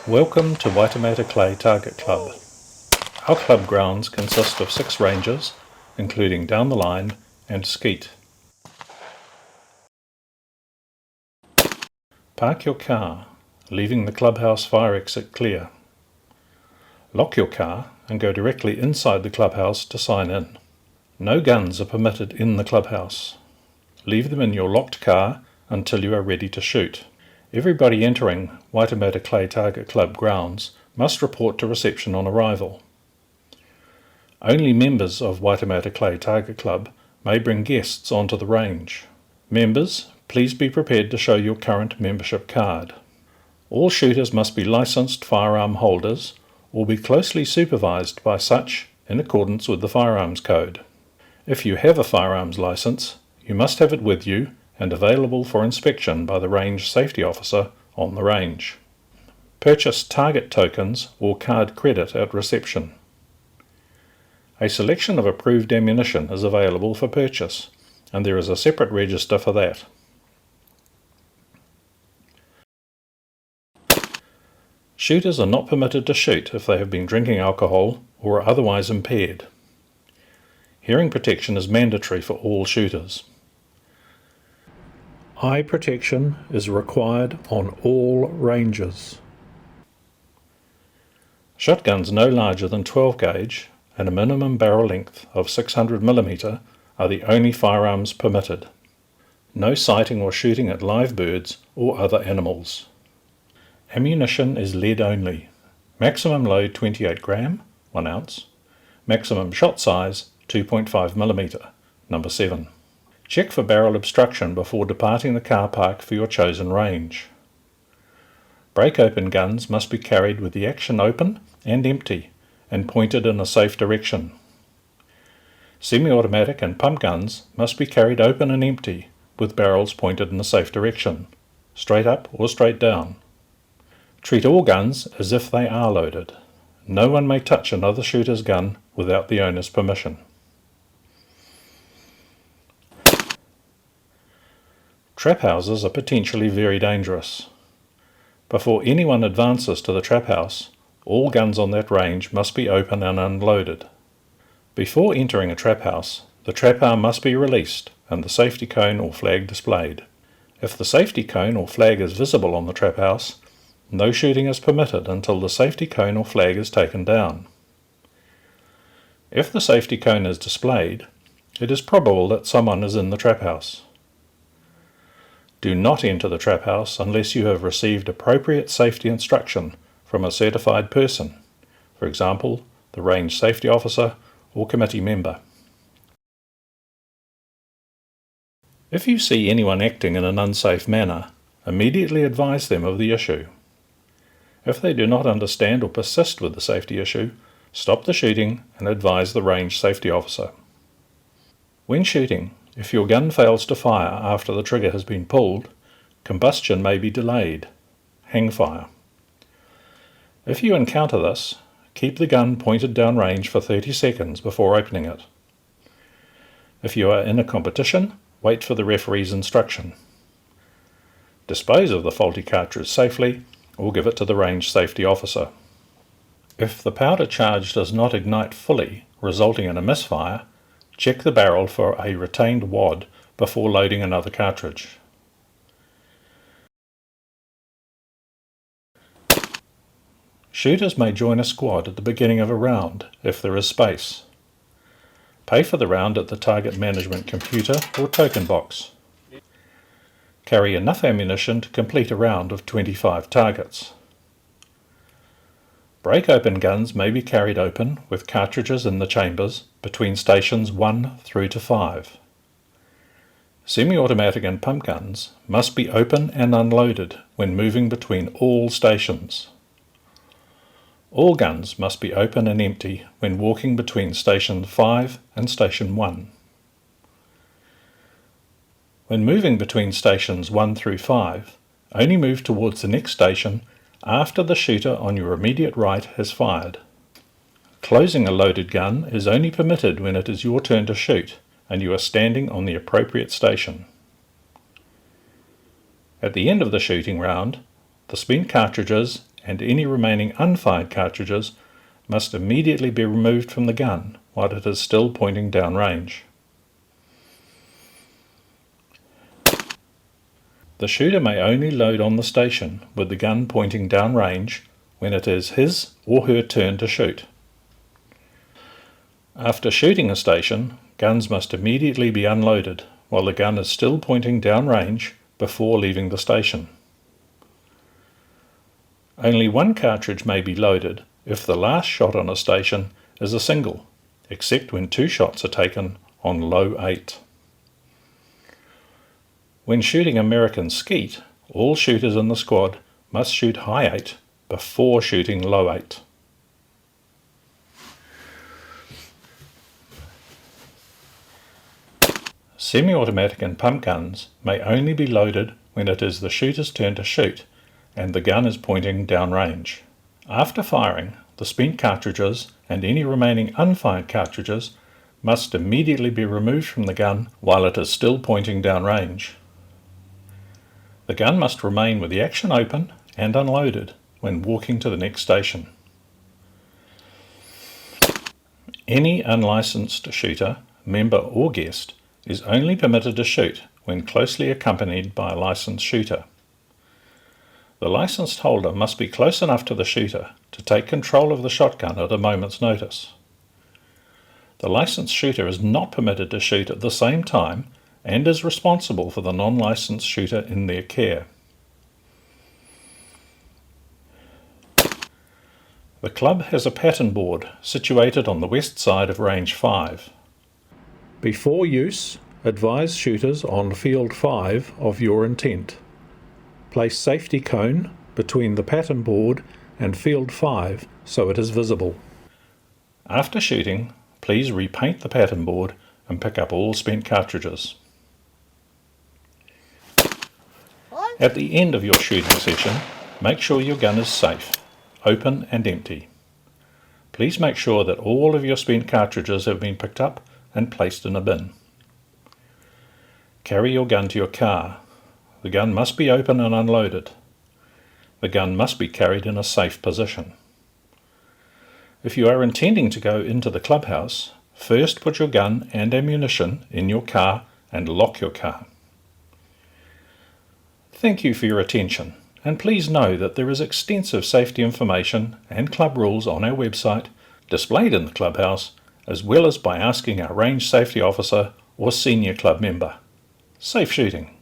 Welcome to Waitemata Clay Target Club. Our club grounds consist of 6 ranges, including down the line and skeet. Park your car, leaving the clubhouse fire exit clear. Lock your car and go directly inside the clubhouse to sign in. No guns are permitted in the clubhouse. Leave them in your locked car until you are ready to shoot. Everybody entering Waitemata Clay Target Club grounds must report to reception on arrival. Only members of Waitemata Clay Target Club may bring guests onto the range. Members, please be prepared to show your current membership card. All shooters must be licensed firearm holders or be closely supervised by such in accordance with the Firearms Code. If you have a firearms license, you must have it with you and available for inspection by the range safety officer on the range. Purchase target tokens or card credit at reception. A selection of approved ammunition is available for purchase, and there is a separate register for that. Shooters are not permitted to shoot if they have been drinking alcohol or are otherwise impaired. Hearing protection is mandatory for all shooters. Eye protection is required on all ranges. Shotguns no larger than 12 gauge and a minimum barrel length of 600mm are the only firearms permitted. No sighting or shooting at live birds or other animals. Ammunition is lead only. Maximum load 28 gram, 1 ounce. Maximum shot size 2.5mm, number 7. Check for barrel obstruction before departing the car park for your chosen range. Break-open guns must be carried with the action open and empty and pointed in a safe direction. Semi-automatic and pump guns must be carried open and empty with barrels pointed in a safe direction, straight up or straight down. Treat all guns as if they are loaded. No one may touch another shooter's gun without the owner's permission. Trap houses are potentially very dangerous. Before anyone advances to the trap house, all guns on that range must be open and unloaded. Before entering a trap house, the trap arm must be released and the safety cone or flag displayed. If the safety cone or flag is visible on the trap house, no shooting is permitted until the safety cone or flag is taken down. If the safety cone is displayed, it is probable that someone is in the trap house. Do not enter the trap house unless you have received appropriate safety instruction from a certified person, for example, the range safety officer or committee member. If you see anyone acting in an unsafe manner, immediately advise them of the issue. If they do not understand or persist with the safety issue, stop the shooting and advise the range safety officer. When shooting, if your gun fails to fire after the trigger has been pulled, combustion may be delayed, hang fire. If you encounter this, keep the gun pointed down range for 30 seconds before opening it. If you are in a competition, wait for the referee's instruction. Dispose of the faulty cartridge safely or give it to the range safety officer. If the powder charge does not ignite fully, resulting in a misfire, check the barrel for a retained wad before loading another cartridge. Shooters may join a squad at the beginning of a round if there is space. Pay for the round at the target management computer or token box. Carry enough ammunition to complete a round of 25 targets. Break-open guns may be carried open with cartridges in the chambers between stations 1 through to 5. Semi-automatic and pump guns must be open and unloaded when moving between all stations. All guns must be open and empty when walking between Station 5 and Station 1. When moving between Stations 1 through 5, only move towards the next station after the shooter on your immediate right has fired. Closing a loaded gun is only permitted when it is your turn to shoot and you are standing on the appropriate station. At the end of the shooting round, the spent cartridges and any remaining unfired cartridges must immediately be removed from the gun while it is still pointing downrange. The shooter may only load on the station with the gun pointing downrange when it is his or her turn to shoot. After shooting a station, guns must immediately be unloaded while the gun is still pointing downrange before leaving the station. Only one cartridge may be loaded if the last shot on a station is a single, except when 2 shots are taken on low 8. When shooting American skeet, all shooters in the squad must shoot high 8 before shooting low 8. Semi-automatic and pump guns may only be loaded when it is the shooter's turn to shoot and the gun is pointing downrange. After firing, the spent cartridges and any remaining unfired cartridges must immediately be removed from the gun while it is still pointing downrange. The gun must remain with the action open and unloaded when walking to the next station. Any unlicensed shooter, member or guest is only permitted to shoot when closely accompanied by a licensed shooter. The licensed holder must be close enough to the shooter to take control of the shotgun at a moment's notice. The licensed shooter is not permitted to shoot at the same time and is responsible for the non-licensed shooter in their care. The club has a pattern board situated on the west side of Range 5. Before use, advise shooters on Field 5 of your intent. Place safety cone between the pattern board and Field 5 so it is visible. After shooting, please repaint the pattern board and pick up all spent cartridges. At the end of your shooting session, make sure your gun is safe, open and empty. Please make sure that all of your spent cartridges have been picked up and placed in a bin. Carry your gun to your car. The gun must be open and unloaded. The gun must be carried in a safe position. If you are intending to go into the clubhouse, first put your gun and ammunition in your car and lock your car. Thank you for your attention, and please know that there is extensive safety information and club rules on our website displayed in the clubhouse, as well as by asking our range safety officer or senior club member. Safe shooting.